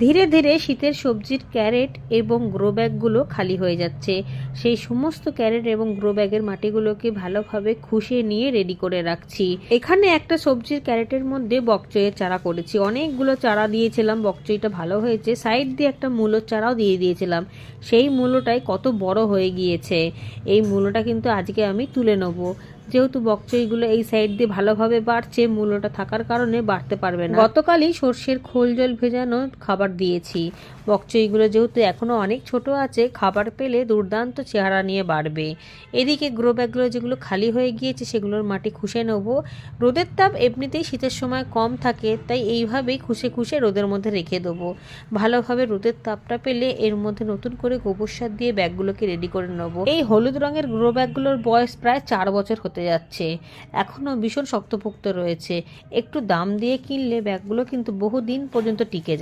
ধীরে ধীরে শীতের সবজির ক্যারেট এবং গ্রো ব্যাগগুলো খালি হয়ে যাচ্ছে। সেই সমস্ত ক্যারেট এবং গ্রো ব্যাগের মাটিগুলোকে ভালোভাবে খুশে নিয়ে রেডি করে রাখছি। এখানে একটা সবজির ক্যারেটের মধ্যে বকচইয়ের চারা করেছি, অনেকগুলো চারা দিয়েছিলাম, বকচইটা ভালো হয়েছে। সাইড দিয়ে একটা মূলোর চারাও দিয়ে দিয়েছিলাম, সেই মূলোটাই কত বড় হয়ে গিয়েছে। এই মূলোটা কিন্তু আজকে আমি তুলে নেবো, যেহেতু বকচইগুলো এই সাইড দিয়ে ভালোভাবে বাড়ছে, মূলোটা থাকার কারণে বাড়তে পারবে না। গতকালই সর্ষের খোল জল ভেজানো খাবার দিয়েছি। বকচইগুলো যেহেতু এখনো অনেক ছোট আছে, খাবার পেলে দুর্দান্ত চেহারা নিয়ে বাড়বে। এদিকে গ্রো ব্যাগগুলো যেগুলো খালি হয়ে গিয়েছে সেগুলোর মাটি খুশে নেবো। রোদের তাপ এমনিতেই শীতের সময় কম থাকে, তাই এইভাবেই খুশে খুশে রোদের মধ্যে রেখে দেবো। ভালোভাবে রোদের তাপটা পেলে এর মধ্যে নতুন করে গোবর সার দিয়ে ব্যাগগুলোকে রেডি করে নেবো। এই হলুদ রঙের গ্রো ব্যাগগুলোর বয়স প্রায় 4 বছর হতে যাচ্ছে, এখনো ভীষণ শক্তপোক্ত রয়েছে। একটু দাম দিয়ে কিনলে ব্যাগগুলো কিন্তু বহুদিন পর্যন্ত টিকে যায়।